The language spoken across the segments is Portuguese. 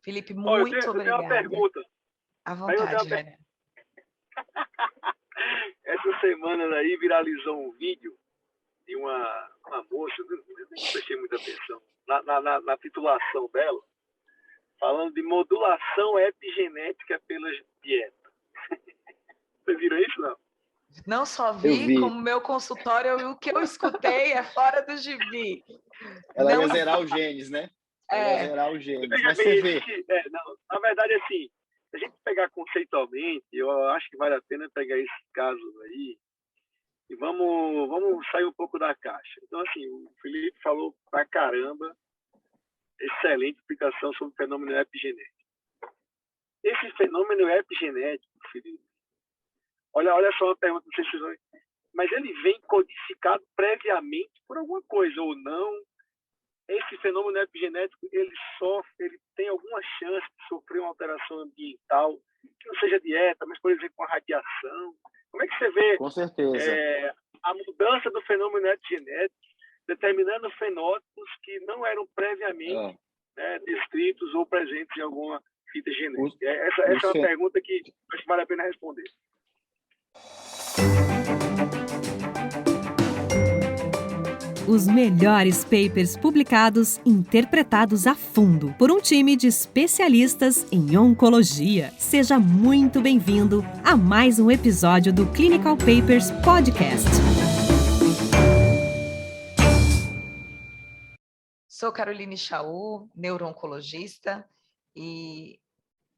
Felipe, Olha, muito eu tenho uma obrigada. pergunta. À Aí eu tenho vontade, uma Rania. Essa semana aí viralizou um vídeo de uma moça, eu nem prestei muita atenção, na titulação dela, falando de modulação epigenética pelas dietas. Vocês viram isso, não? Não só Eu vi, vi. como meu consultório, o que eu escutei é fora do gibi. Ela Não, ia zerar os genes, né? Ela ia zerar os genes. Veja Mas bem, você vê, não, na verdade, assim, se a gente pegar conceitualmente, eu acho que vale a pena pegar esses casos aí e vamos sair um pouco da caixa. Então, assim, o Felipe falou pra caramba, excelente explicação sobre o fenômeno epigenético. Esse fenômeno epigenético, Felipe, olha só uma pergunta, não sei se vocês vão... Mas ele vem codificado previamente por alguma coisa ou não? Esse fenômeno epigenético, ele tem alguma chance de sofrer uma alteração ambiental, que não seja dieta, mas, por exemplo, com a radiação? Como é que você vê com certeza. a mudança do fenômeno epigenético determinando fenótipos que não eram previamente descritos ou presentes em alguma fita genética? Essa é uma pergunta que acho que vale a pena responder. Os melhores papers publicados, interpretados a fundo por um time de especialistas em oncologia. Seja muito bem-vindo a mais um episódio do Clinical Papers Podcast. Sou Caroline Chaú, neuro-oncologista, e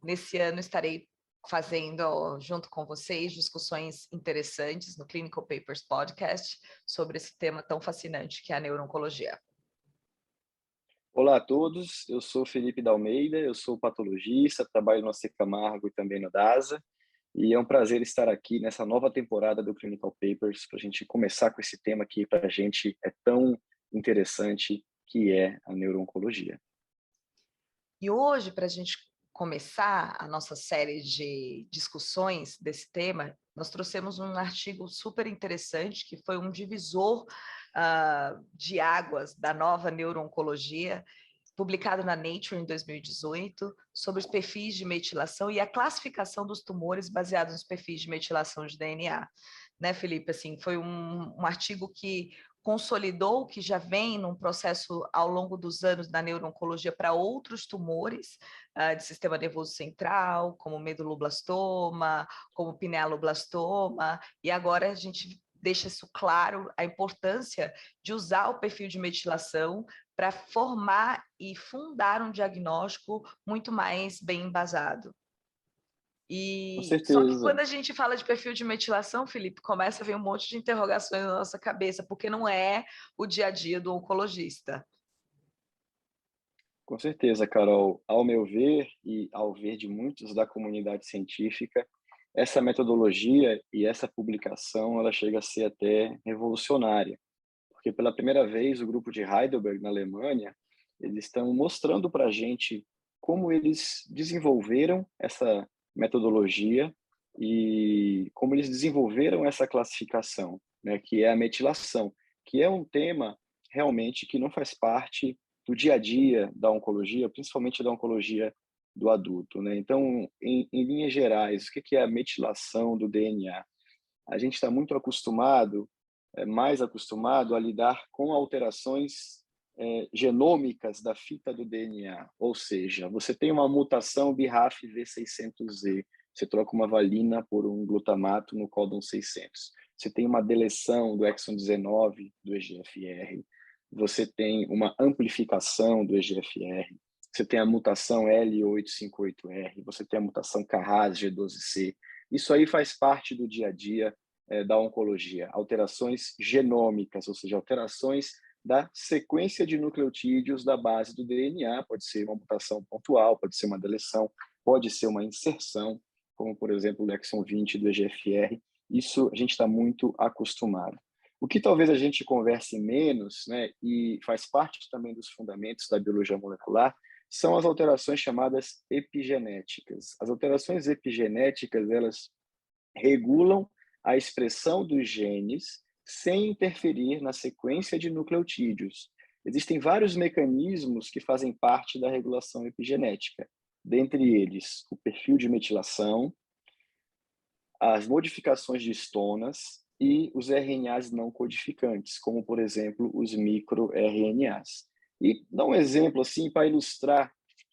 nesse ano estarei fazendo, junto com vocês, discussões interessantes no Clinical Papers Podcast sobre esse tema tão fascinante que é a neuro-oncologia. Olá a todos, eu sou Felipe da Almeida, eu sou patologista, trabalho no AC Camargo e também no DASA, e é um prazer estar aqui nessa nova temporada do Clinical Papers para a gente começar com esse tema que para a gente é tão interessante, que é a neuro-oncologia. E hoje, para a gente começar a nossa série de discussões desse tema, nós trouxemos um artigo super interessante, que foi um divisor de águas da nova neuro-oncologia, publicado na Nature em 2018, sobre os perfis de metilação e a classificação dos tumores baseados nos perfis de metilação de DNA. Né, Felipe? Assim, foi um artigo que consolidou o que já vem num processo ao longo dos anos da neuro-oncologia para outros tumores de sistema nervoso central, como meduloblastoma, como pinealoblastoma, e agora a gente deixa isso claro, a importância de usar o perfil de metilação para formar e fundar um diagnóstico muito mais bem embasado. Com Só que certeza. quando a gente fala de perfil de metilação, Felipe, começa a vir um monte de interrogações na nossa cabeça, porque não é o dia a dia do oncologista. Com certeza, Carol. Ao meu ver e ao ver de muitos da comunidade científica, essa metodologia e essa publicação, ela chega a ser até revolucionária, porque pela primeira vez o grupo de Heidelberg, na Alemanha, eles estão mostrando para a gente como eles desenvolveram essa metodologia e como eles desenvolveram essa classificação, né, que é a metilação, que é um tema realmente que não faz parte do dia a dia da oncologia, principalmente da oncologia do adulto, né? Então, em linhas gerais, o que é a metilação do DNA? A gente está muito acostumado, mais acostumado a lidar com alterações genômicas da fita do DNA, ou seja, você tem uma mutação BRAF V600Z, você troca uma valina por um glutamato no códon 600. Você tem uma deleção do exon 19 do EGFR, você tem uma amplificação do EGFR, você tem a mutação L858R, você tem a mutação Carras G12C. Isso aí faz parte do dia a dia da oncologia, alterações genômicas, ou seja, alterações da sequência de nucleotídeos da base do DNA, pode ser uma mutação pontual, pode ser uma deleção, pode ser uma inserção, como, por exemplo, o exon 20 do EGFR. Isso a gente está muito acostumado. O que talvez a gente converse menos, né, e faz parte também dos fundamentos da biologia molecular, são as alterações chamadas epigenéticas. As alterações epigenéticas, elas regulam a expressão dos genes sem interferir na sequência de nucleotídeos. Existem vários mecanismos que fazem parte da regulação epigenética. dentre eles o perfil de metilação, as modificações de histonas e os RNAs não codificantes, como, por exemplo, os microRNAs. E dar um exemplo assim para ilustrar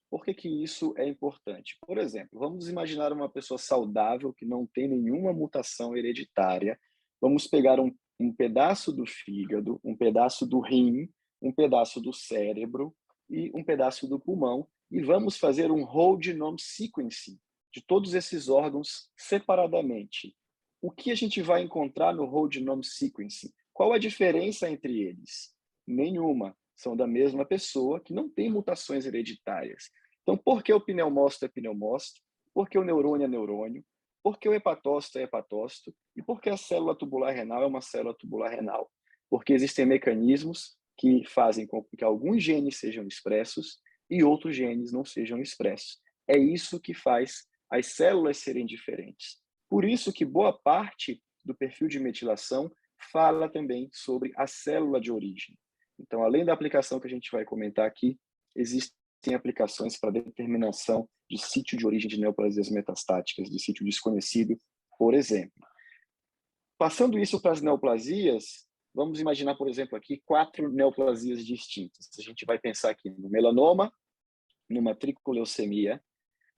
por que isso é importante. Por exemplo, vamos imaginar uma pessoa saudável que não tem nenhuma mutação hereditária. Vamos pegar um pedaço do fígado, um pedaço do rim, um pedaço do cérebro e um pedaço do pulmão e vamos fazer um whole genome sequencing de todos esses órgãos separadamente. O que a gente vai encontrar no whole genome sequencing? Qual a diferença entre eles? Nenhuma. São da mesma pessoa que não tem mutações hereditárias. Então, por que o pneumócito é pneumócito? Por que o neurônio é neurônio? Por que o hepatócito é hepatócito? E por que a célula tubular renal é uma célula tubular renal? Porque existem mecanismos que fazem com que alguns genes sejam expressos e outros genes não sejam expressos. É isso que faz as células serem diferentes. Por isso que boa parte do perfil de metilação fala também sobre a célula de origem. Então, além da aplicação que a gente vai comentar aqui, existem aplicações para determinação de sítio de origem de neoplasias metastáticas, de sítio desconhecido, por exemplo. Passando isso para as neoplasias, vamos imaginar, por exemplo, aqui 4 neoplasias distintas. A gente vai pensar aqui no melanoma, numa tricoleucemia,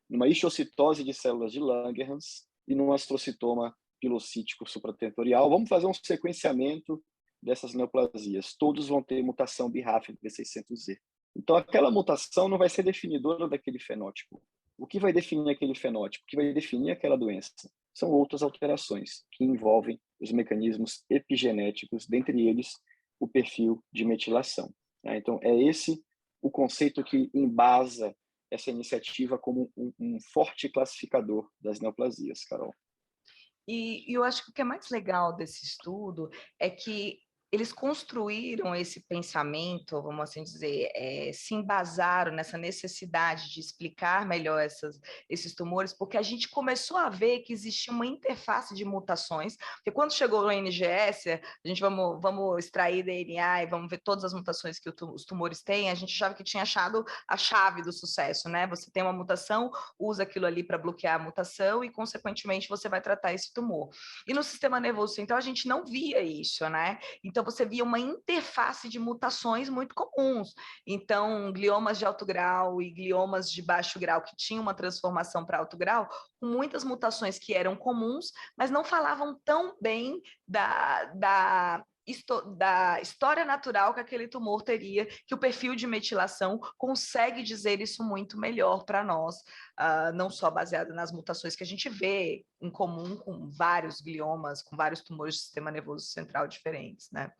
numa histocitose de células de Langerhans e num astrocitoma pilocítico supratentorial. Vamos fazer um sequenciamento dessas neoplasias. Todos vão ter mutação BRAF V600Z. Então, aquela mutação não vai ser definidora daquele fenótipo. O que vai definir aquele fenótipo? O que vai definir aquela doença? São outras alterações que envolvem os mecanismos epigenéticos, dentre eles o perfil de metilação. Então, é esse o conceito que embasa essa iniciativa como um forte classificador das neoplasias, Carol. E eu acho que o que é mais legal desse estudo é que eles construíram esse pensamento, vamos assim dizer, se embasaram nessa necessidade de explicar melhor esses tumores, porque a gente começou a ver que existia uma interface de mutações, porque quando chegou o NGS, a gente vamos extrair DNA e vamos ver todas as mutações que os tumores têm, a gente achava que tinha achado a chave do sucesso, né? Você tem uma mutação, usa aquilo ali para bloquear a mutação e, consequentemente, você vai tratar esse tumor. E no sistema nervoso central, a gente não via isso, né? Então, você via uma interface de mutações muito comuns. Então, gliomas de alto grau e gliomas de baixo grau, que tinham uma transformação para alto grau, com muitas mutações que eram comuns, mas não falavam tão bem da história natural que aquele tumor teria, que o perfil de metilação consegue dizer isso muito melhor para nós, não só baseado nas mutações que a gente vê em comum com vários gliomas, com vários tumores do sistema nervoso central diferentes, né?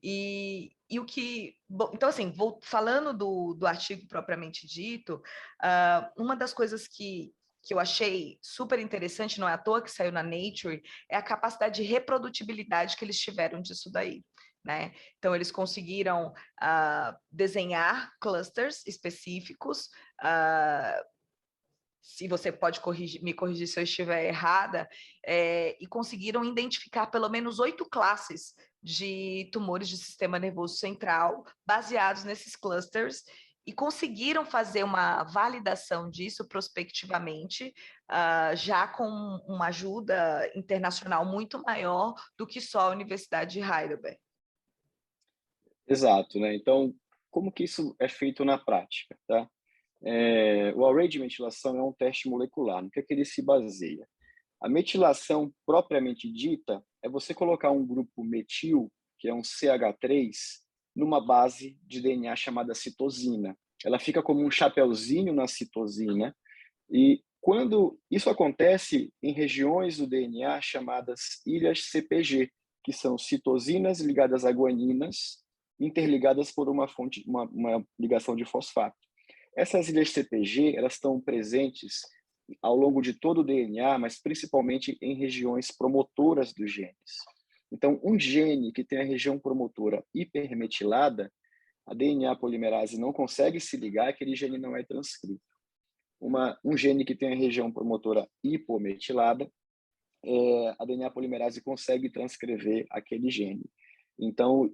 E o que... Bom, então, assim, falando do artigo propriamente dito, uma das coisas que eu achei super interessante, não é à toa que saiu na Nature, é a capacidade de reprodutibilidade que eles tiveram disso daí, né? Então, eles conseguiram desenhar clusters específicos, se você pode me corrigir se eu estiver errada, e conseguiram identificar pelo menos 8 classes de tumores de sistema nervoso central baseados nesses clusters, e conseguiram fazer uma validação disso prospectivamente, já com uma ajuda internacional muito maior do que só a Universidade de Heidelberg. Exato, né? Então, como que isso é feito na prática, tá? O array de metilação é um teste molecular. No que é que ele se baseia? A metilação propriamente dita é você colocar um grupo metil, que é um CH3, numa base de DNA chamada citosina. Ela fica como um chapeuzinho na citosina, e quando isso acontece em regiões do DNA chamadas ilhas CPG, que são citosinas ligadas a guaninas, interligadas por uma ligação de fosfato. Essas ilhas CPG, elas estão presentes ao longo de todo o DNA, mas principalmente em regiões promotoras dos genes. Então, um gene que tem a região promotora hipermetilada, a DNA polimerase não consegue se ligar, aquele gene não é transcrito. Um gene que tem a região promotora hipometilada, a DNA polimerase consegue transcrever aquele gene. Então,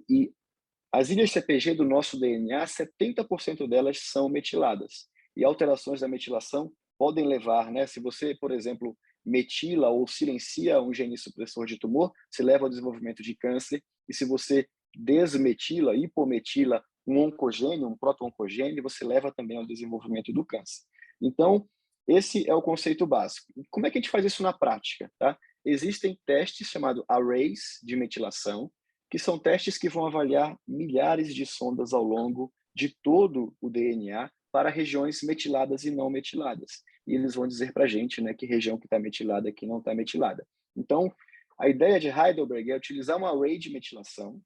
as ilhas CPG do nosso DNA, 70% delas são metiladas. e alterações da metilação podem levar, né? Se você, por exemplo, metila ou silencia um gene supressor de tumor, se leva ao desenvolvimento de câncer, e se você desmetila, hipometila um oncogênio, um proto-oncogênio, você leva também ao desenvolvimento do câncer. Então, esse é o conceito básico. Como é que a gente faz isso na prática, tá? Existem testes chamados arrays de metilação, que são testes que vão avaliar milhares de sondas ao longo de todo o DNA para regiões metiladas e não metiladas. E eles vão dizer para a gente, né, que região que está metilada e que não está metilada. Então, a ideia de Heidelberg é utilizar um array de metilação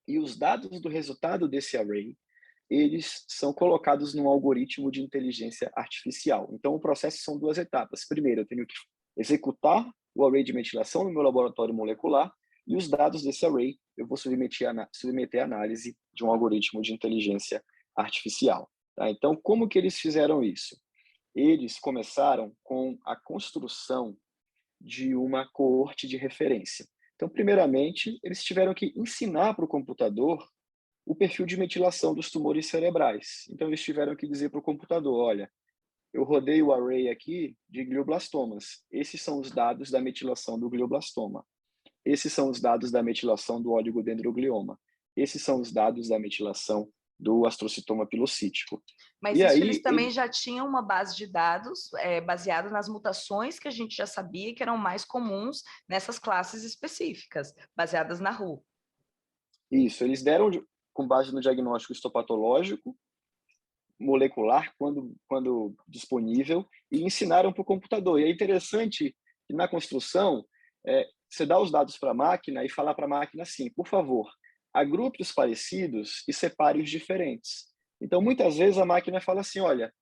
e os dados do resultado desse array, eles são colocados num algoritmo de inteligência artificial. Então, o processo são duas etapas. Primeiro, eu tenho que executar o array de metilação no meu laboratório molecular e os dados desse array eu vou submeter à análise de um algoritmo de inteligência artificial. Tá? Então, como que eles fizeram isso? Eles começaram com a construção de uma coorte de referência. Então, primeiramente, eles tiveram que ensinar para o computador o perfil de metilação dos tumores cerebrais. Então, eles tiveram que dizer para o computador, olha, eu rodei o array aqui de glioblastomas. Esses são os dados da metilação do glioblastoma. Esses são os dados da metilação do oligodendroglioma. Esses são os dados da metilação do astrocitoma pilocítico. Mas isso eles também já tinham uma base de dados baseada nas mutações que a gente já sabia que eram mais comuns nessas classes específicas, baseadas na RU. Isso, eles deram com base no diagnóstico histopatológico, molecular, quando disponível, e ensinaram para o computador. E é interessante que na construção, você dá os dados para a máquina e fala para a máquina assim, por favor, agrupe os parecidos e separe os diferentes. Então, muitas vezes a máquina fala assim, olha,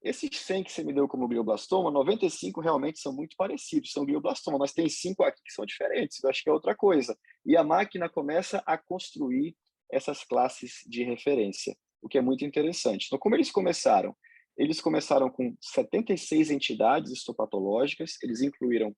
esses 100 que você me deu como glioblastoma, 95 realmente são muito parecidos, são glioblastoma, mas tem 5 aqui que são diferentes, eu acho que é outra coisa. E a máquina começa a construir essas classes de referência, o que é muito interessante. Então, como eles começaram? Eles começaram com 76 entidades histopatológicas, eles incluíram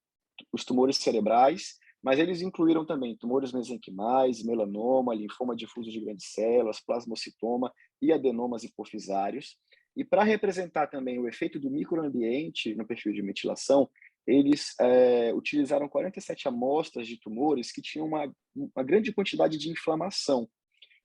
os tumores cerebrais, mas eles incluíram também tumores mesenquimais, melanoma, linfoma difuso de grandes células, plasmocitoma e adenomas hipofisários. E para representar também o efeito do microambiente no perfil de metilação, eles utilizaram 47 amostras de tumores que tinham uma grande quantidade de inflamação,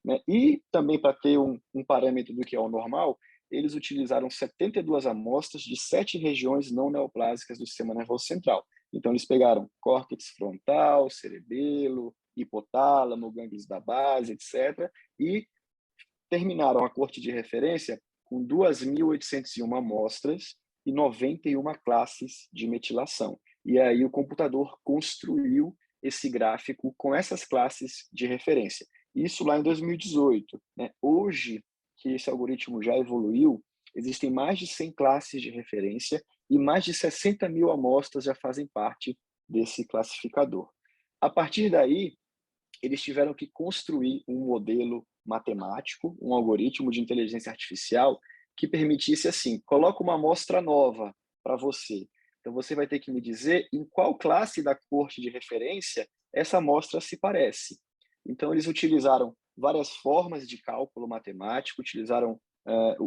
né? E também para ter um parâmetro do que é o normal, eles utilizaram 72 amostras de 7 regiões não neoplásicas do sistema nervoso central. Então, eles pegaram córtex frontal, cerebelo, hipotálamo, gânglios da base, etc. E terminaram a corte de referência com 2.801 amostras e 91 classes de metilação. E aí o computador construiu esse gráfico com essas classes de referência. Isso lá em 2018. Né? Hoje, que esse algoritmo já evoluiu, existem mais de 100 classes de referência e mais de 60 mil amostras já fazem parte desse classificador. A partir daí, eles tiveram que construir um modelo matemático, um algoritmo de inteligência artificial que permitisse, assim, coloca uma amostra nova para você. Então, você vai ter que me dizer em qual classe da corte de referência essa amostra se parece. Então, eles utilizaram várias formas de cálculo matemático, utilizaram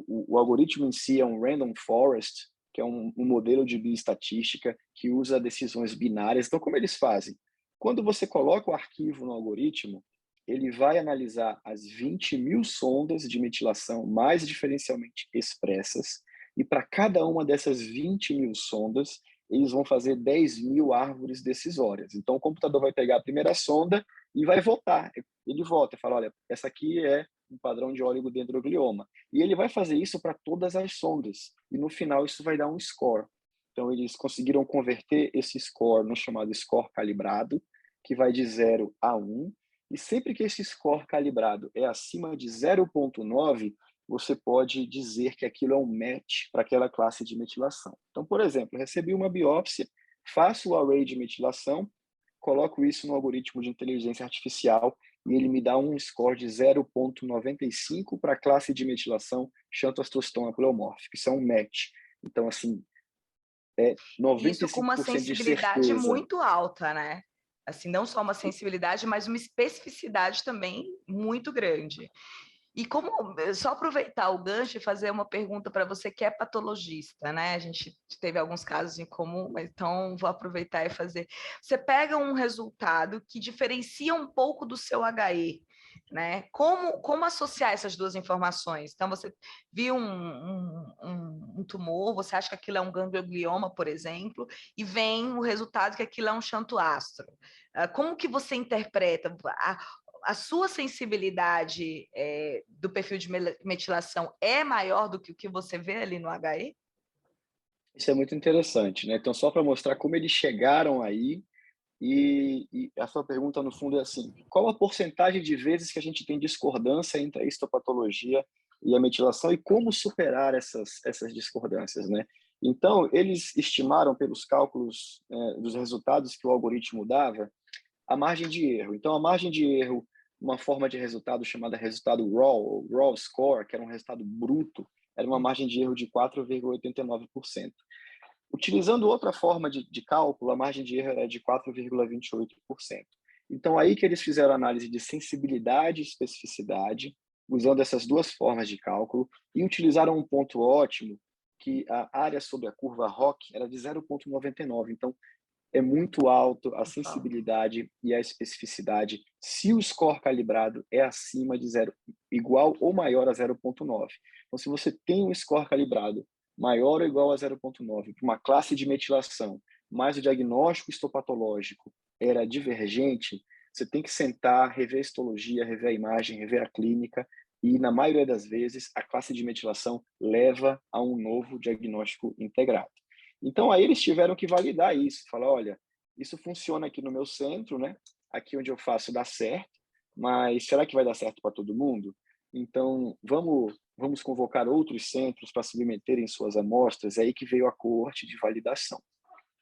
o algoritmo em si é um random forest, que é um modelo de bioestatística que usa decisões binárias. Então, como eles fazem? Quando você coloca o arquivo no algoritmo, ele vai analisar as 20.000 sondas de metilação mais diferencialmente expressas, e para cada uma dessas 20.000 sondas, eles vão fazer 10.000 árvores decisórias. Então, o computador vai pegar a primeira sonda e vai votar. Ele vota e fala, olha, essa aqui é um padrão de oligodendroglioma. E ele vai fazer isso para todas as sondas. E no final isso vai dar um score. Então eles conseguiram converter esse score no chamado score calibrado, que vai de 0 a 1. E sempre que esse score calibrado é acima de 0,9, você pode dizer que aquilo é um match para aquela classe de metilação. Então, por exemplo, eu recebi uma biópsia, faço o array de metilação, coloco isso no algoritmo de inteligência artificial e ele me dá um score de 0,95 para a classe de metilação xantoastrostoma pleomórfica. Isso é um match. Então, assim, é 95% isso com uma sensibilidade muito alta, né? Assim, não só uma sensibilidade, mas uma especificidade também muito grande. E como só aproveitar o gancho e fazer uma pergunta para você que é patologista, né? A gente teve alguns casos em comum, mas então vou aproveitar e fazer. Você pega um resultado que diferencia um pouco do seu HE, né? Como associar essas duas informações? Então, você viu um tumor, você acha que aquilo é um ganglioma, por exemplo, e vem o resultado que aquilo é um xantoastro. Como que você interpreta? A sua sensibilidade do perfil de metilação é maior do que o que você vê ali no HE? Isso é muito interessante, né? Então, só para mostrar como eles chegaram aí, e a sua pergunta, no fundo, é assim: qual a porcentagem de vezes que a gente tem discordância entre a histopatologia e a metilação e como superar essas discordâncias, né? Então, eles estimaram pelos cálculos dos resultados que o algoritmo dava a margem de erro. Então, a margem de erro, uma forma de resultado chamada resultado raw score, que era um resultado bruto, era uma margem de erro de 4,89%. Utilizando outra forma de cálculo, a margem de erro era de 4,28%. Então, aí que eles fizeram análise de sensibilidade e especificidade, usando essas duas formas de cálculo, e utilizaram um ponto ótimo, que a área sobre a curva ROC era de 0,99. Então, é muito alto a sensibilidade e a especificidade se o score calibrado é acima de 0, igual ou maior a 0,9. Então, se você tem um score calibrado maior ou igual a 0,9 para uma classe de metilação, mas o diagnóstico histopatológico era divergente, você tem que sentar, rever a histologia, rever a imagem, rever a clínica, e na maioria das vezes a classe de metilação leva a um novo diagnóstico integrado. Então, aí eles tiveram que validar isso, falar, olha, isso funciona aqui no meu centro, né? Aqui onde eu faço dá certo, mas será que vai dar certo para todo mundo? Então, vamos convocar outros centros para submeterem suas amostras, é aí que veio a coorte de validação.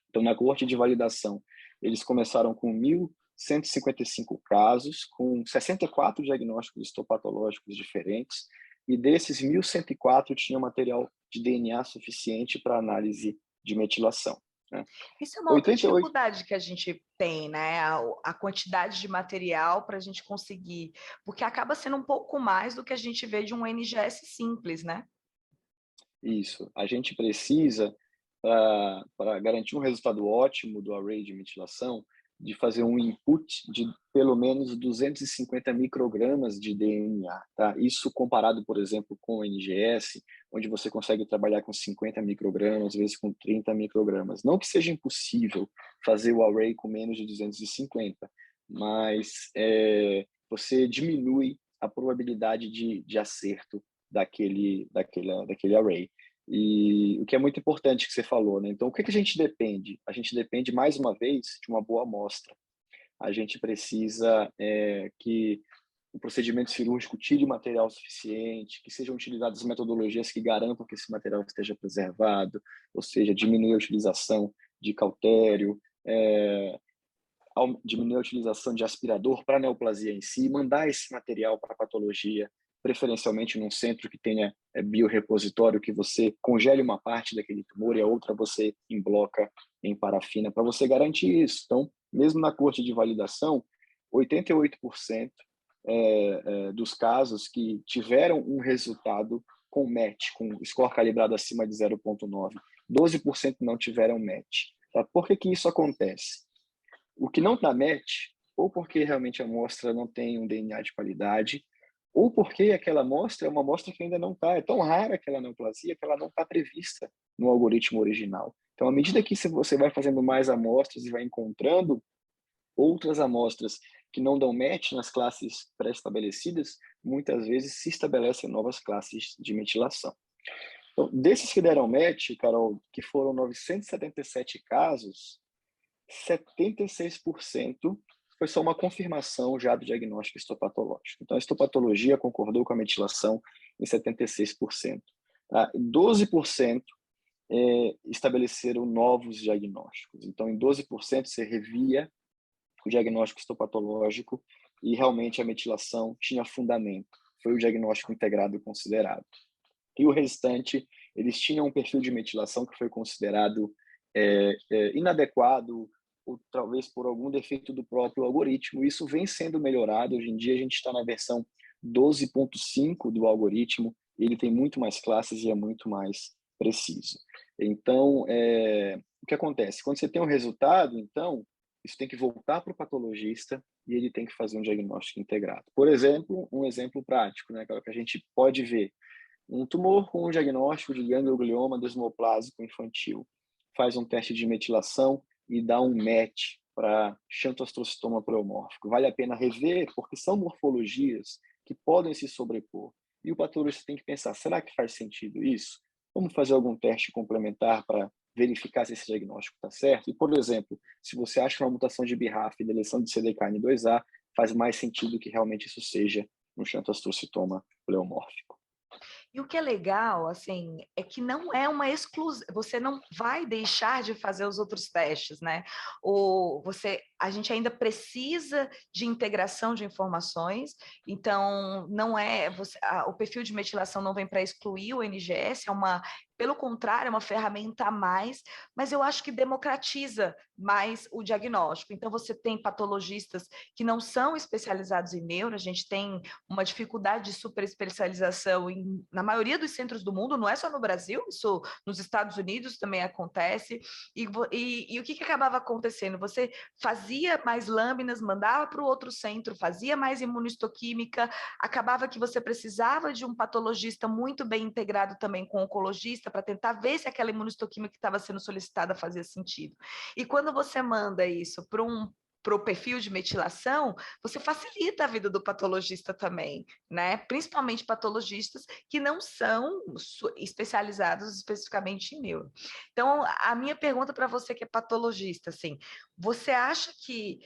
Então, na coorte de validação, eles começaram com 1.155 casos, com 64 diagnósticos histopatológicos diferentes, e desses 1.104 tinham material de DNA suficiente para análise de metilação, né? Isso é uma outra 88... dificuldade que a gente tem, né? A quantidade de material para a gente conseguir, porque acaba sendo um pouco mais do que a gente vê de um NGS simples, né? Isso. A gente precisa, para garantir um resultado ótimo do array de metilação, de fazer um input de pelo menos 250 microgramas de DNA, tá? Isso comparado, por exemplo, com o NGS, onde você consegue trabalhar com 50 microgramas, às vezes com 30 microgramas. Não que seja impossível fazer o array com menos de 250, mas você diminui a probabilidade de acerto daquele array. E o que é muito importante que você falou, né? Então, o que a gente depende? A gente depende, mais uma vez, de uma boa amostra. A gente precisa que o procedimento cirúrgico tire material suficiente, que sejam utilizadas metodologias que garantam que esse material esteja preservado, ou seja, diminuir a utilização de cautério, diminuir a utilização de aspirador para a neoplasia em si, mandar esse material para a patologia, preferencialmente num centro que tenha biorepositório, que você congele uma parte daquele tumor e a outra você embloca em parafina, para você garantir isso. Então, mesmo na corte de validação, 88% dos casos que tiveram um resultado com match, com score calibrado acima de 0,9, 12% não tiveram match. Tá? Por que isso acontece? O que não está match, ou porque realmente a amostra não tem um DNA de qualidade, ou porque aquela amostra é uma amostra que ainda não está, é tão rara aquela neoplasia que ela não está prevista no algoritmo original. Então, à medida que você vai fazendo mais amostras e vai encontrando outras amostras que não dão match nas classes pré-estabelecidas, muitas vezes se estabelecem novas classes de metilação. Então, desses que deram match, Carol, que foram 977 casos, 76% foi só uma confirmação já do diagnóstico histopatológico. Então, a histopatologia concordou com a metilação em 76%. 12% estabeleceram novos diagnósticos. Então, em 12% você revia o diagnóstico histopatológico e realmente a metilação tinha fundamento. Foi o diagnóstico integrado considerado. E o restante, eles tinham um perfil de metilação que foi considerado inadequado, ou talvez por algum defeito do próprio algoritmo. Isso vem sendo melhorado. Hoje em dia a gente está na versão 12.5 do algoritmo, ele tem muito mais classes e é muito mais preciso. Então, o que acontece? Quando você tem um resultado, então, isso tem que voltar para o patologista e ele tem que fazer um diagnóstico integrado. Por exemplo, um exemplo prático, né, que a gente pode ver, um tumor com um diagnóstico de ganglioma desmoplásico infantil, faz um teste de metilação e dá um match para xantoastrocitoma pleomórfico. Vale a pena rever, porque são morfologias que podem se sobrepor. E o patologista tem que pensar, será que faz sentido isso? Vamos fazer algum teste complementar para verificar se esse diagnóstico está certo? E, por exemplo, se você acha que uma mutação de BRAF e deleção de CDKN2A, faz mais sentido que realmente isso seja um xantoastrocitoma pleomórfico. E o que é legal, assim, é que não é uma exclusão, você não vai deixar de fazer os outros testes, né? A gente ainda precisa de integração de informações, então não é, o perfil de metilação não vem para excluir o NGS, pelo contrário, é uma ferramenta a mais, mas eu acho que democratiza mais o diagnóstico. Então, você tem patologistas que não são especializados em neuro, a gente tem uma dificuldade de super especialização na maioria dos centros do mundo, não é só no Brasil, isso nos Estados Unidos também acontece, e o que acabava acontecendo? Você fazia mais lâminas, mandava para o outro centro, fazia mais imunistoquímica, acabava que você precisava de um patologista muito bem integrado também com o oncologista para tentar ver se aquela imunistoquímica que estava sendo solicitada fazia sentido. E quando você manda isso para o perfil de metilação, você facilita a vida do patologista também, né? Principalmente patologistas que não são especializados especificamente em neuro. Então, a minha pergunta para você que é patologista, assim, você acha que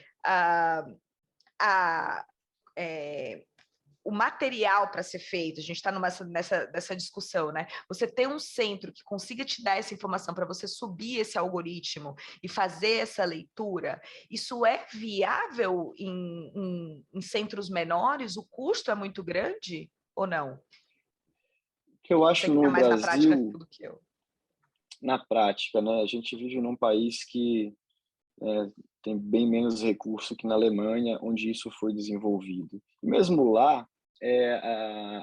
o material para ser feito, a gente está nessa discussão, né? Você ter um centro que consiga te dar essa informação para você subir esse algoritmo e fazer essa leitura, isso é viável em centros menores? O custo é muito grande ou não? Que eu acho Você que está no mais na prática Brasil, do que eu. na prática, né? A gente vive num país que tem bem menos recurso que na Alemanha, onde isso foi desenvolvido. E mesmo lá,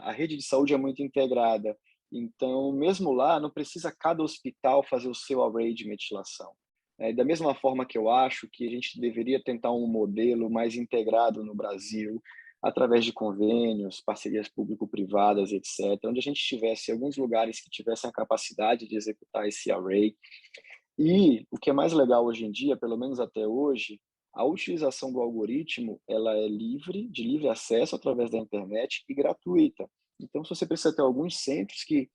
a rede de saúde é muito integrada. Então, mesmo lá, não precisa cada hospital fazer o seu array de metilação. Da mesma forma que eu acho que a gente deveria tentar um modelo mais integrado no Brasil, através de convênios, parcerias público-privadas, etc., onde a gente tivesse alguns lugares que tivessem a capacidade de executar esse array. E o que é mais legal hoje em dia, pelo menos até hoje, a utilização do algoritmo, ela é livre, de livre acesso através da internet e gratuita. Então, se você precisa ter alguns centros que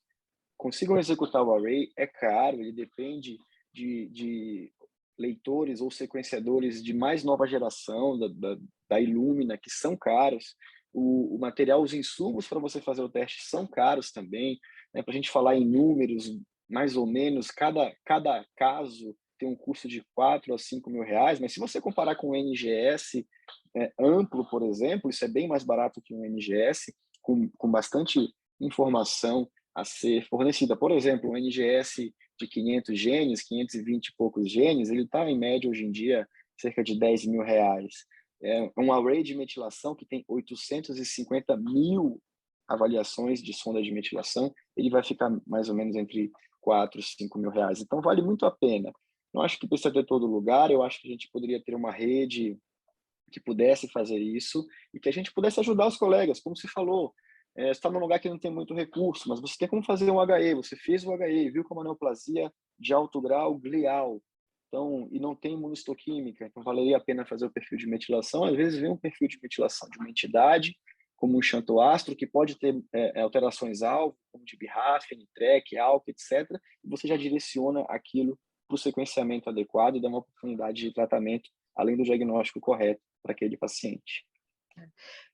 consigam executar o array, é caro, ele depende de leitores ou sequenciadores de mais nova geração, da Illumina, que são caros. O material, os insumos para você fazer o teste são caros também. Né? Para a gente falar em números, mais ou menos, cada caso tem um custo de 4 a 5 mil reais, mas se você comparar com o NGS amplo, por exemplo, isso é bem mais barato que um NGS, com bastante informação a ser fornecida. Por exemplo, um NGS de 500 genes, 520 e poucos genes, ele está, em média, hoje em dia, cerca de 10 mil reais. É um array de metilação que tem 850 mil avaliações de sonda de metilação, ele vai ficar mais ou menos entre 4 e 5 mil reais. Então, vale muito a pena. Não acho que precisa ter todo lugar, eu acho que a gente poderia ter uma rede que pudesse fazer isso e que a gente pudesse ajudar os colegas, como você falou. Você está num lugar que não tem muito recurso, mas você tem como fazer um HE, você fez o HE, viu com uma neoplasia de alto grau glial, então, e não tem imunistoquímica, então valeria a pena fazer o perfil de metilação. Às vezes vem um perfil de metilação de uma entidade, como um xantoastro, que pode ter alterações-alvo, como de BRAF, NTRK, ALK, etc., e você já direciona aquilo para o sequenciamento adequado e dá uma oportunidade de tratamento, além do diagnóstico correto para aquele paciente.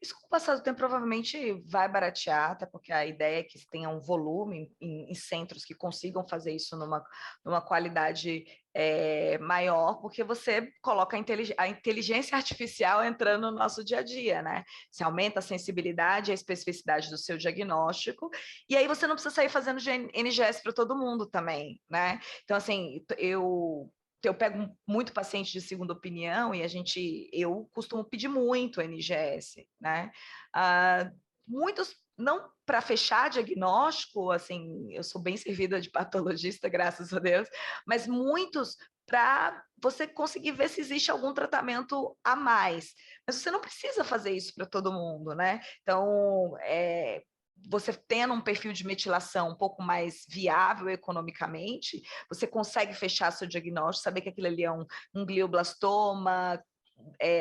Isso, com o passar do tempo, provavelmente vai baratear, até porque a ideia é que tenha um volume em centros que consigam fazer isso numa qualidade maior, porque você coloca a inteligência artificial entrando no nosso dia a dia, né? Você aumenta a sensibilidade e a especificidade do seu diagnóstico, e aí você não precisa sair fazendo NGS para todo mundo também, né? Então, assim, eu pego muito paciente de segunda opinião e eu costumo pedir muito NGS, né? muitos, não para fechar diagnóstico, assim, eu sou bem servida de patologista, graças a Deus, mas muitos para você conseguir ver se existe algum tratamento a mais. Mas você não precisa fazer isso para todo mundo, né? Então, você tendo um perfil de metilação um pouco mais viável economicamente, você consegue fechar seu diagnóstico, saber que aquilo ali é um glioblastoma,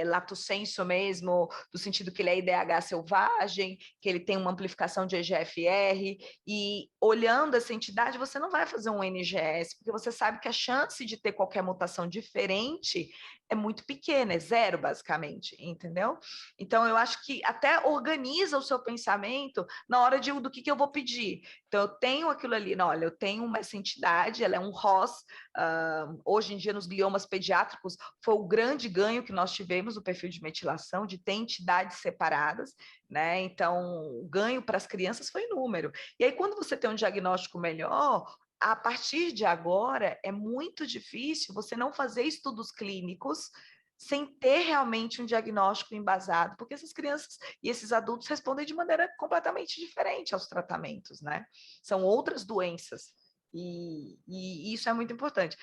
lato sensu mesmo, no sentido que ele é IDH selvagem, que ele tem uma amplificação de EGFR, e olhando essa entidade, você não vai fazer um NGS, porque você sabe que a chance de ter qualquer mutação diferente é muito pequena, é zero, basicamente, entendeu? Então, eu acho que até organiza o seu pensamento na hora do que eu vou pedir. Então, eu tenho aquilo ali, não, olha, eu tenho essa entidade, ela é um ROS, hoje em dia, nos gliomas pediátricos, foi o grande ganho que nós tivemos no perfil de metilação, de ter entidades separadas, né? Então, o ganho para as crianças foi número. E aí, quando você tem um diagnóstico melhor, a partir de agora, é muito difícil você não fazer estudos clínicos sem ter realmente um diagnóstico embasado, porque essas crianças e esses adultos respondem de maneira completamente diferente aos tratamentos, né? São outras doenças. E isso é muito importante.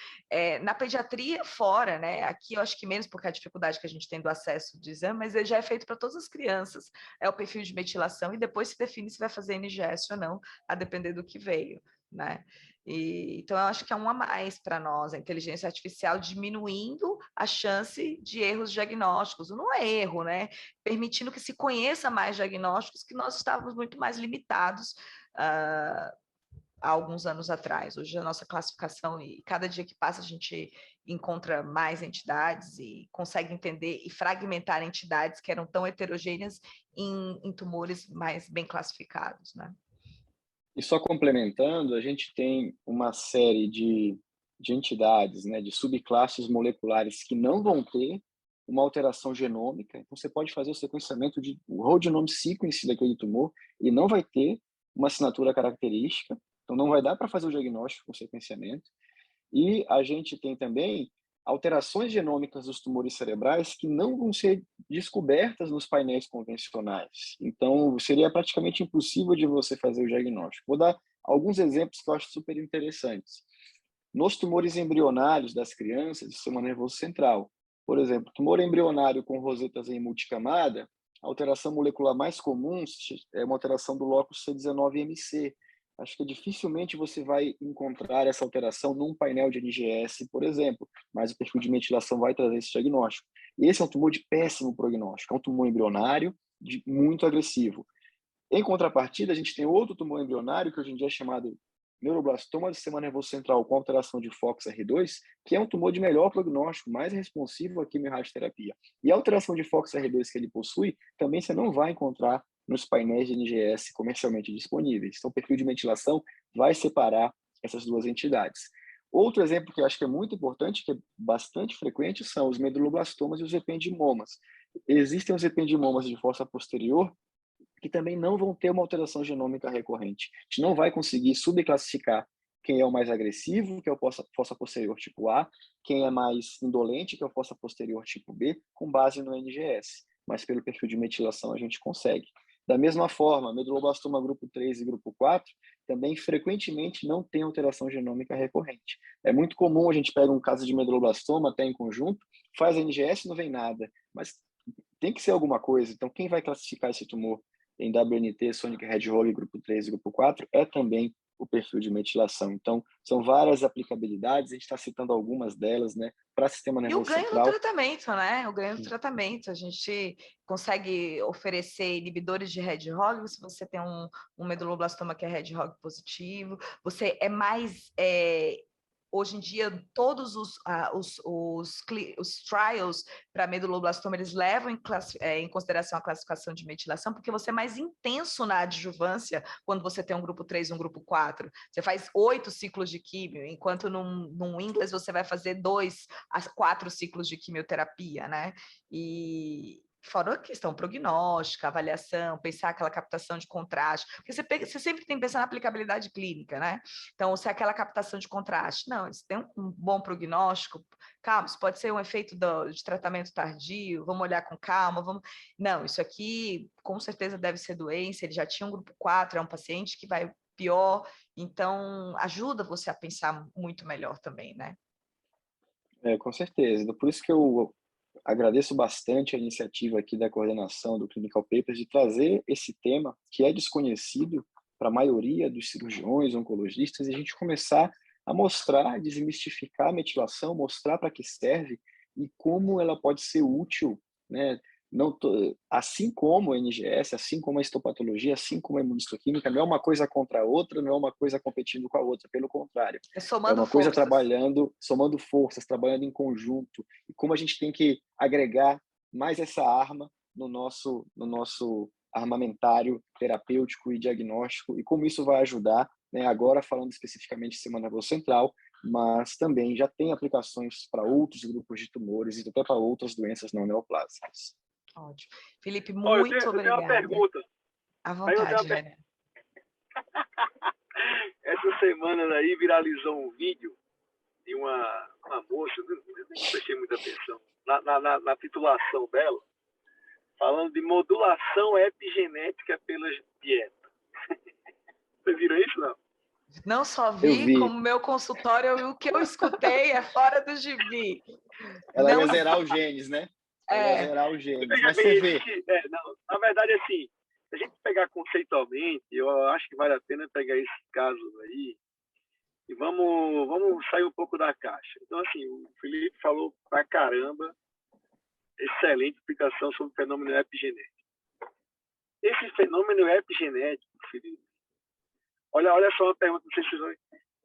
Na pediatria, fora, né? Aqui eu acho que menos porque a dificuldade que a gente tem do acesso de exame, mas ele já é feito para todas as crianças. É o perfil de metilação e depois se define se vai fazer NGS ou não, a depender do que veio, né? Então, eu acho que é um a mais para nós, a inteligência artificial diminuindo a chance de erros diagnósticos. Não é erro, né? Permitindo que se conheça mais diagnósticos, que nós estávamos muito mais limitados há alguns anos atrás. Hoje a nossa classificação, e cada dia que passa a gente encontra mais entidades e consegue entender e fragmentar entidades que eram tão heterogêneas em tumores mais bem classificados, né? E só complementando, a gente tem uma série de entidades, né, de subclasses moleculares que não vão ter uma alteração genômica. Então, você pode fazer o sequenciamento de o whole genome sequence daquele tumor e não vai ter uma assinatura característica. Então, não vai dar para fazer o diagnóstico com sequenciamento. E a gente tem também alterações genômicas dos tumores cerebrais que não vão ser descobertas nos painéis convencionais. Então, seria praticamente impossível de você fazer o diagnóstico. Vou dar alguns exemplos que eu acho super interessantes. Nos tumores embrionários das crianças do sistema nervoso central, por exemplo, tumor embrionário com rosetas em multicamada, a alteração molecular mais comum é uma alteração do locus C19MC. Acho que dificilmente você vai encontrar essa alteração num painel de NGS, por exemplo, mas o perfil de metilação vai trazer esse diagnóstico. E esse é um tumor de péssimo prognóstico, é um tumor embrionário muito agressivo. Em contrapartida, a gente tem outro tumor embrionário, que hoje em dia é chamado neuroblastoma do sistema nervoso central com alteração de FOXR2, que é um tumor de melhor prognóstico, mais responsivo à quimio-radioterapia. E a alteração de FOXR2 que ele possui, também você não vai encontrar nos painéis de NGS comercialmente disponíveis. Então, o perfil de metilação vai separar essas duas entidades. Outro exemplo que eu acho que é muito importante, que é bastante frequente, são os meduloblastomas e os ependimomas. Existem os ependimomas de fossa posterior, que também não vão ter uma alteração genômica recorrente. A gente não vai conseguir subclassificar quem é o mais agressivo, que é o fossa posterior tipo A, quem é mais indolente, que é o fossa posterior tipo B, com base no NGS. Mas pelo perfil de metilação a gente consegue. Da mesma forma, meduloblastoma grupo 3 e grupo 4 também frequentemente não tem alteração genômica recorrente. É muito comum a gente pega um caso de meduloblastoma até em conjunto, faz NGS e não vem nada, mas tem que ser alguma coisa. Então, quem vai classificar esse tumor em WNT, Sonic Hedgehog, grupo 3 e grupo 4, é também o perfil de metilação. Então, são várias aplicabilidades, a gente está citando algumas delas, né, para sistema nervoso central. E o ganho no tratamento, né? O ganho no tratamento. A gente consegue oferecer inibidores de Hedgehog, se você tem um meduloblastoma que é Hedgehog positivo, você é mais... Hoje em dia, todos os trials para meduloblastoma, eles levam em consideração a classificação de metilação, porque você é mais intenso na adjuvância quando você tem um grupo 3 e um grupo 4. Você faz 8 ciclos de químio, enquanto num inglês você vai fazer 2 a 4 ciclos de quimioterapia, né? E fora a questão prognóstica, avaliação, pensar aquela captação de contraste, porque você sempre tem que pensar na aplicabilidade clínica, né? Então, se é aquela captação de contraste, não, eles têm um bom prognóstico, calma, isso pode ser um efeito de tratamento tardio, vamos olhar com calma, vamos... Não, isso aqui com certeza deve ser doença, ele já tinha um grupo 4, é um paciente que vai pior, então ajuda você a pensar muito melhor também, né? Com certeza. Por isso que eu agradeço bastante a iniciativa aqui da coordenação do Clinical Papers de trazer esse tema que é desconhecido para a maioria dos cirurgiões, oncologistas, e a gente começar a mostrar, desmistificar a metilação, mostrar para que serve e como ela pode ser útil, né? Assim como a NGS, assim como a histopatologia, assim como a imunistoquímica, não é uma coisa contra a outra, não é uma coisa competindo com a outra, pelo contrário. É uma coisa trabalhando, somando forças, trabalhando em conjunto, e como a gente tem que agregar mais essa arma no nosso armamentário terapêutico e diagnóstico, e como isso vai ajudar, né, agora falando especificamente de sistema nervoso central, mas também já tem aplicações para outros grupos de tumores e até para outras doenças não neoplásicas. Ótimo. Felipe, muito obrigada. Eu tenho uma pergunta. À vontade, René. Essa semana aí viralizou um vídeo de uma moça, eu nem prestei muita atenção, na titulação dela, falando de modulação epigenética pela dieta. Você viram isso, não? Não só vi, como meu consultório, o que eu escutei é fora do gibi. Ela ia zerar os genes, né? Ela ia zerar os genes. Mas você vê. Não, na verdade, assim, se a gente pegar conceitualmente, eu acho que vale a pena pegar esses casos aí e vamos sair um pouco da caixa. Então, assim, o Felipe falou pra caramba, excelente explicação sobre o fenômeno epigenético. Esse fenômeno epigenético, Felipe, olha só uma pergunta, não sei se vocês vão...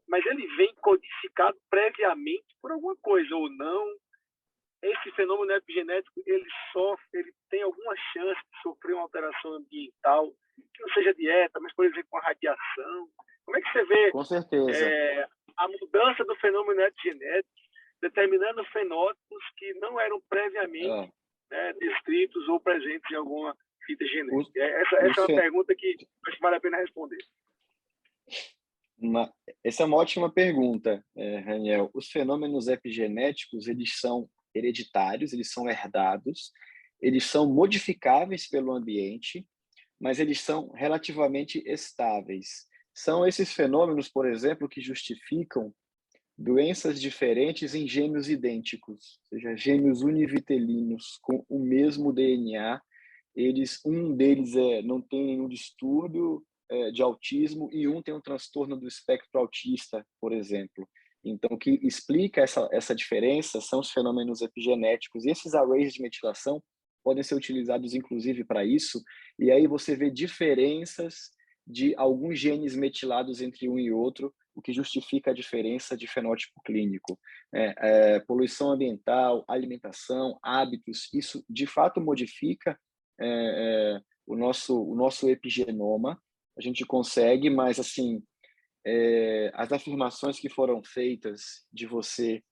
Mas ele vem codificado previamente por alguma coisa ou não? Esse fenômeno epigenético, ele tem alguma chance de sofrer uma alteração ambiental, que não seja dieta, mas, por exemplo, uma radiação? Como é que você vê Com certeza. A mudança do fenômeno epigenético determinando fenótipos que não eram previamente descritos ou presentes em alguma fita genética? Essa é uma pergunta que acho que vale a pena responder. Essa é uma ótima pergunta, Raniel. Os fenômenos epigenéticos, eles são hereditários, eles são herdados, eles são modificáveis pelo ambiente, mas eles são relativamente estáveis. São esses fenômenos, por exemplo, que justificam doenças diferentes em gêmeos idênticos, ou seja, gêmeos univitelinos com o mesmo DNA. Um deles não tem nenhum distúrbio de autismo e um tem um transtorno do espectro autista, por exemplo. Então, o que explica essa diferença são os fenômenos epigenéticos. E esses arrays de metilação podem ser utilizados, inclusive, para isso. E aí você vê diferenças de alguns genes metilados entre um e outro, o que justifica a diferença de fenótipo clínico. Poluição ambiental, alimentação, hábitos, isso, de fato, modifica o nosso epigenoma. A gente consegue, mas, assim, as afirmações que foram feitas de você,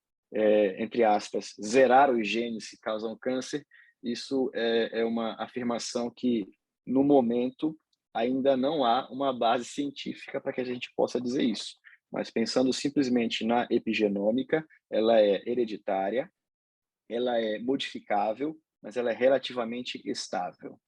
entre aspas, zerar os genes que causam câncer, isso é uma afirmação que, no momento, ainda não há uma base científica para que a gente possa dizer isso. Mas pensando simplesmente na epigenômica, ela é hereditária, ela é modificável, mas ela é relativamente estável.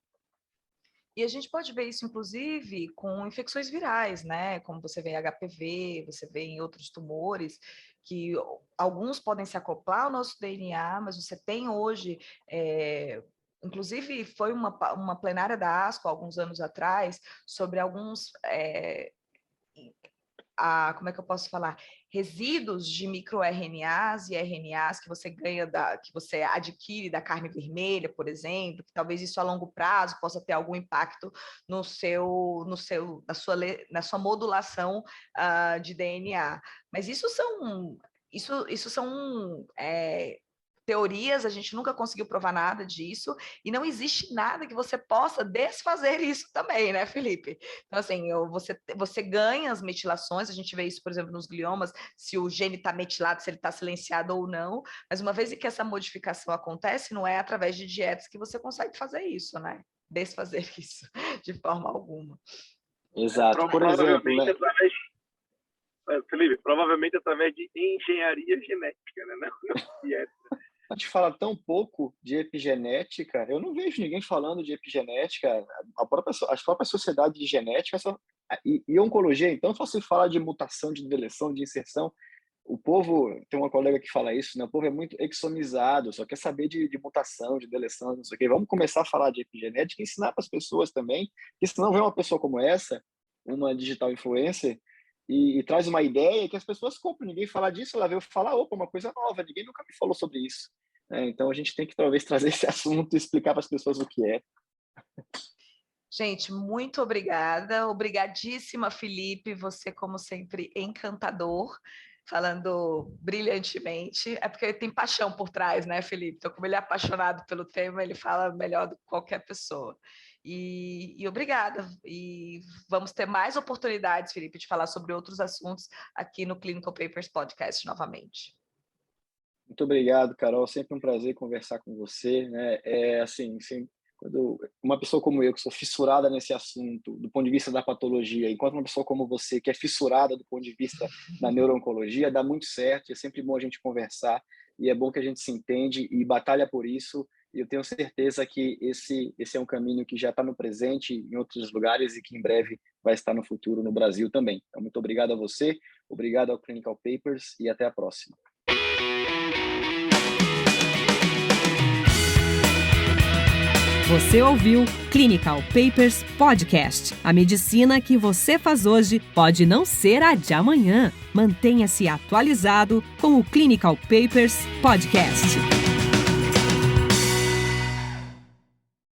E a gente pode ver isso, inclusive, com infecções virais, né? Como você vê em HPV, você vê em outros tumores, que alguns podem se acoplar ao nosso DNA, mas você tem hoje... Inclusive, foi uma plenária da ASCO, alguns anos atrás, sobre alguns... como é que eu posso falar? Resíduos de microRNAs e RNAs que você ganha, que você adquire da carne vermelha, por exemplo, que talvez isso a longo prazo possa ter algum impacto na sua modulação de DNA. Mas isso são teorias, a gente nunca conseguiu provar nada disso, e não existe nada que você possa desfazer isso também, né, Felipe? Então, assim, você ganha as metilações, a gente vê isso, por exemplo, nos gliomas, se o gene está metilado, se ele está silenciado ou não, mas uma vez que essa modificação acontece, não é através de dietas que você consegue fazer isso, né? Desfazer isso de forma alguma. Exato. Por exemplo, né? Felipe, provavelmente através de engenharia genética, né? Não dieta. A gente fala tão pouco de epigenética, eu não vejo ninguém falando de epigenética, as próprias sociedades de genética e oncologia, então, só se fala de mutação, de deleção, de inserção. O povo, tem uma colega que fala isso, né? O povo é muito exomizado, só quer saber de mutação, de deleção, não sei o quê. Vamos começar a falar de epigenética e ensinar para as pessoas também, porque senão vem uma pessoa como essa, uma digital influencer, e traz uma ideia que as pessoas compram. Ninguém fala disso, ela veio falar, opa, uma coisa nova, ninguém nunca me falou sobre isso. Então, a gente tem que talvez trazer esse assunto e explicar para as pessoas o que é. Gente, muito obrigada. Obrigadíssima, Felipe. Você, como sempre, encantador, falando brilhantemente. É porque ele tem paixão por trás, né, Felipe? Então, como ele é apaixonado pelo tema, ele fala melhor do que qualquer pessoa. E obrigada. E vamos ter mais oportunidades, Felipe, de falar sobre outros assuntos aqui no Clinical Papers Podcast novamente. Muito obrigado, Carol. Sempre um prazer conversar com você, né? Quando uma pessoa como eu, que sou fissurada nesse assunto, do ponto de vista da patologia, enquanto uma pessoa como você, que é fissurada do ponto de vista da neuro-oncologia, dá muito certo. É sempre bom a gente conversar e é bom que a gente se entende e batalha por isso. E eu tenho certeza que esse é um caminho que já está no presente em outros lugares e que em breve vai estar no futuro no Brasil também. Então, muito obrigado a você, obrigado ao Clinical Papers e até a próxima. Você ouviu Clinical Papers Podcast. A medicina que você faz hoje pode não ser a de amanhã. Mantenha-se atualizado com o Clinical Papers Podcast.